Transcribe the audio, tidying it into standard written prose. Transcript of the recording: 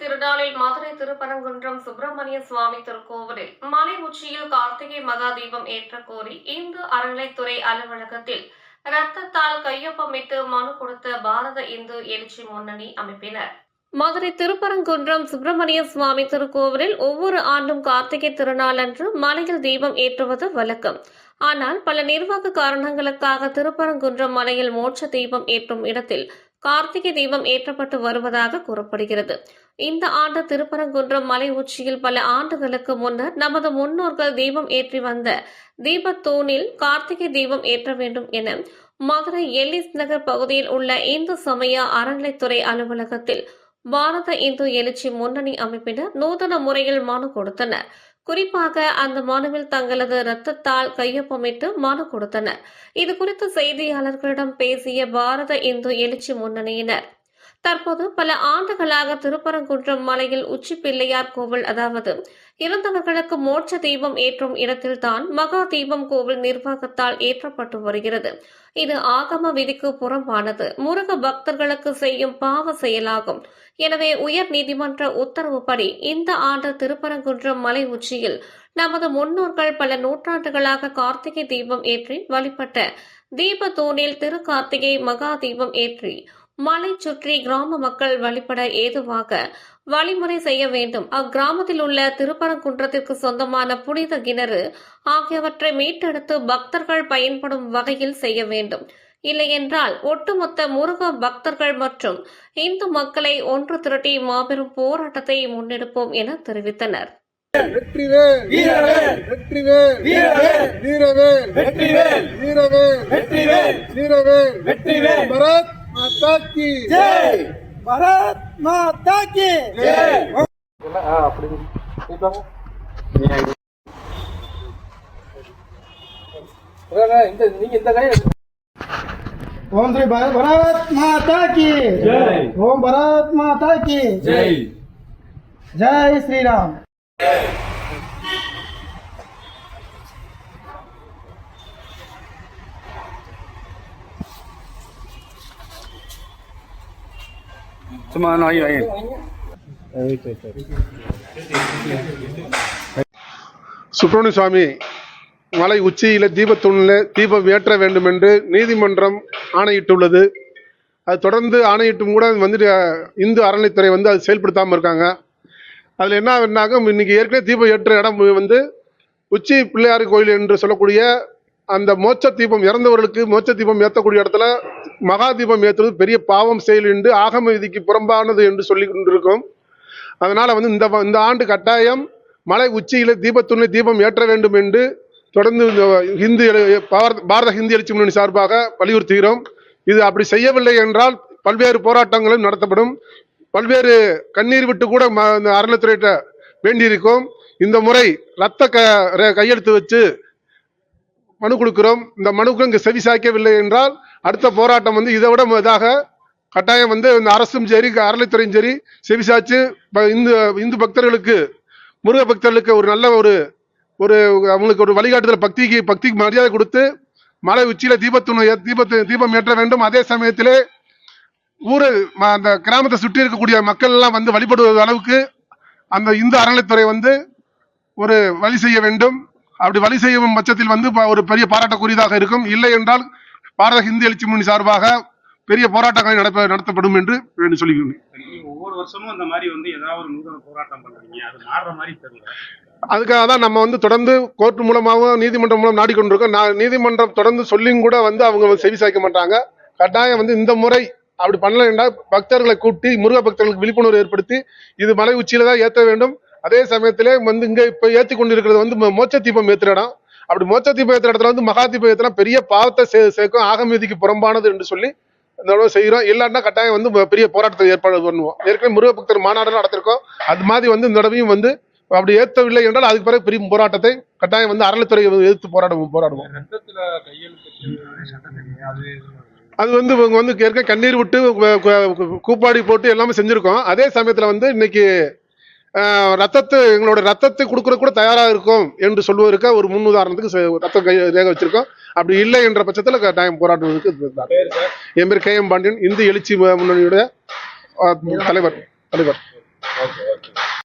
திருநாளில் மதுரை திருப்பரங்குன்றம் சுப்பிரமணிய சுவாமி திருக்கோவிலில் மலை உச்சியில் கார்த்திகை மகா தீபம் ஏற்ற கோரி இந்து அறநிலைத்துறை அலுவலகத்தில் ரத்தத்தால் கையொப்பமிட்டு மனு கொடுத்த பாரத இந்து எழுச்சி முன்னணி அமைப்பினர். மதுரை திருப்பரங்குன்றம் சுப்பிரமணிய சுவாமி திருக்கோவிலில் ஒவ்வொரு ஆண்டும் கார்த்திகை திருநாளன்று மலையில் தீபம் ஏற்றுவது வழக்கம். ஆனால் பல நிர்வாக காரணங்களுக்காக திருப்பரங்குன்றம் மலையில் மோட்ச தீபம் ஏற்றும் இடத்தில் கார்த்திகை தீபம் ஏற்றப்பட்டு வருவதாக கூறப்படுகிறது. இந்த ஆண்டு திருப்பரங்குன்றம் மலை உச்சியில் பல ஆண்டுகளுக்கு முன்னர் நமது முன்னோர்கள் தீபம் ஏற்றி வந்த தீபத்தூணில் கார்த்திகை தீபம் ஏற்ற வேண்டும் என மதுரை எல்லிஸ் நகர் பகுதியில் உள்ள இந்து சமய அறநிலைத்துறை அலுவலகத்தில் பாரத இந்து எழுச்சி முன்னணி அமைப்பினர் நூதன முறையில் மனு கொடுத்தனர். குறிப்பாக அந்த மனுவில் தங்களது ரத்தத்தால் கையொப்பமிட்டு மனு கொடுத்தனர். இதுகுறித்து செய்தியாளர்களிடம் பேசிய பாரத இந்து எழுச்சி முன்னணியினர், தற்போது பல ஆண்டுகளாக திருப்பரங்குன்றம் மலையில் உச்சி பிள்ளையார் கோவில், அதாவது இறந்தவர்களுக்கு மோட்ச தீபம் ஏற்றும் இடத்தில்தான் மகா தீபம் கோவில் நிர்வாகத்தால் ஏற்றப்பட்டு வருகிறது. இது ஆகம விதிக்கு புறம்பானது, முருக பக்தர்களுக்கு செய்யும் பாவ செயலாகும். எனவே உயர் நீதிமன்ற உத்தரவுப்படி இந்த ஆண்டு திருப்பரங்குன்றம் மலை உச்சியில் நமது முன்னோர்கள் பல நூற்றாண்டுகளாக கார்த்திகை தீபம் ஏற்றி வழிபட்ட தீபத்தூணில் திரு கார்த்திகை மகா தீபம் ஏற்றி மலை சுற்றி கிராம மக்கள் வழிபட ஏதுவாக வழிமுறை செய்ய வேண்டும். அக்கிராமத்தில் உள்ள திருப்பரங்குன்றத்திற்கு சொந்தமான புனித கிணறு ஆகியவற்றை மீட்டெடுத்து பக்தர்கள் பயன்படும் வகையில் செய்ய வேண்டும். இல்லையென்றால் ஒட்டுமொத்த முருக பக்தர்கள் மற்றும் இந்து மக்களை ஒன்று திரட்டி மாபெரும் போராட்டத்தை முன்னெடுப்போம் என தெரிவித்தனர். வெற்றிவேல் வீரவேல் வெற்றிவேல் வீரவேல் வீரவேல் வெற்றிவேல் வீரவேல் வெற்றிவேல் வீரவேல் வெற்றிவேல் பாரத் மாதா கி ஜெய் பாரத் மாதா கி ஜெய். அப்படி நீங்க இந்த கை ஓம் ஸ்ரீ பாரத் மாதா கி ஜெய். ஓம் பாரத் மாதா கி ஜெய். ஜெய் ஸ்ரீராம். சும்மா வாங்கி சுப்பிரமணிய சுவாமி மலை உச்சியில தீபத்தூணில் தீபம் ஏற்ற வேண்டும் என்று நீதிமன்றம் ஆணையிட்டுள்ளது. அது தொடர்ந்து ஆணையிட்டும் கூட வந்துட்டு இந்து அறநிலைத்துறை அது செயல்படுத்தாமல் இருக்காங்க. அதில் என்னன்னாக்க இன்னைக்கு ஏற்கனவே தீபம் ஏற்ற இடம் உச்சி பிள்ளையார் கோயில் என்று சொல்லக்கூடிய அந்த மோட்ச தீபம், இறந்தவர்களுக்கு மோட்ச தீபம் ஏற்றக்கூடிய இடத்துல மகா தீபம் ஏற்றுவது பெரிய பாவம் செயல் என்று ஆகம விதிக்கு புறம்பானது என்று சொல்லி கொண்டிருக்கோம். அதனால இந்த ஆண்டு கட்டாயம் மலை உச்சியில தீபத்தூணில் தீபம் ஏற்ற வேண்டும் என்று தொடர்ந்து பாரத ஹிந்து எழுச்சி முன்னணி சார்பாக வலியுறுத்துகிறோம். இது அப்படி செய்யவில்லை என்றால் பல்வேறு போராட்டங்களும் நடத்தப்படும். பல்வேறு கண்ணீர் விட்டு கூட அறநிலைத்துறையிட்ட வேண்டியிருக்கும். இந்த முறை ரத்த கையெழுத்து வச்சு மனு கொடுக்கிறோம். இந்த மனுக்கு இங்கே செவி சாய்க்கவில்லை என்றால் அடுத்த போராட்டம் இதை விட இதாக கட்டாயம் இந்த அரசும் சரி அறநிலைத்துறையும் சரி செவி சாய்ச்சு இந்து பக்தர்களுக்கு, முருக பக்தர்களுக்கு ஒரு நல்ல ஒரு அவங்களுக்கு ஒரு வழிகாட்டுதல், பக்திக்கு மரியாதை கொடுத்து மலை உச்சியில தீபம் ஏற்ற வேண்டும். அதே சமயத்திலே அந்த கிராமத்தை சுற்றி இருக்கக்கூடிய மக்கள் எல்லாம் வழிபடுவது அளவுக்கு அந்த இந்து அறநிலைத்துறை ஒரு வழி செய்ய வேண்டும். அப்படி வழி செய்யும் பட்சத்தில் ஒரு பெரிய பாராட்டக்குரியதாக இருக்கும். இல்லை என்றால் பாரத ஹிந்து எழுச்சி முன்னணி சார்பாக பெரிய போராட்டங்களை நடத்தப்படும் என்று சொல்லிக்கிறேன். ஒவ்வொரு வருஷமும் இந்த மாதிரி ஏதாவது ஒரு நூதன போராட்டம் பண்றீங்க, அது மாறுற மாதிரி தெரியல. அதுக்காக தான் நம்ம தொடர்ந்து கோர்ட் மூலமாகவும் நீதிமன்றம் மூலம் நாடிக்கொண்டிருக்கோம். நீதிமன்றம் தொடர்ந்து சொல்லியும் கூட அவங்க செவி சாய்க்க மாட்டாங்க. கட்டாயம் இந்த முறை அப்படி பண்ணல என்றால் பக்தர்களை கூட்டி முருக பக்தர்களுக்கு விழிப்புணர்வு ஏற்படுத்தி இது மலை உச்சியில தான் ஏற்ற வேண்டும். அதே சமயத்திலே இங்க இப்ப ஏற்றி கொண்டிருக்கிறது மோட்ச தீபம் ஏற்றுற இடம். அப்படி மோட்ச தீபம் ஏற்றுற இடத்துல மகா தீபம் ஏற்றினா பெரிய பாவத்தை சேர்க்கும், ஆகம விதிக்கு புறம்பானது என்று சொல்லி இந்த செய்கிறோம். இல்லைன்னா கட்டாயம் பெரிய போராட்டத்தை ஏற்பாடு பண்ணுவோம். ஏற்கனவே முருக பக்தர் மாநாடு நடத்திருக்கோம். அது மாதிரி இந்த தடவையும் அப்படி ஏற்றவில்லை என்றால் அதுக்கு பிறகு பெரிய போராட்டத்தை கட்டாயம் அறநிலைத்துறை எதிர்த்து போராடுவோம். அது இவங்க ஏற்கனவே கண்ணீர் விட்டு கூப்பாடி போட்டு எல்லாமே செஞ்சிருக்கோம். அதே சமயத்துல இன்னைக்கு எங்களோட ரத்தத்தை கொடுக்கற கூட தயாராக இருக்கும் என்று சொல்வதற்கு ஒரு முன்னுதாரணத்துக்கு ரத்த ரேக வச்சிருக்கோம். அப்படி இல்லை என்ற பட்சத்தில் கட்டாயம் போராடுவதற்கு. என் பேர் KM பாண்டியன், இந்து எழுச்சி முன்னணியுடைய தலைவர். Okay okay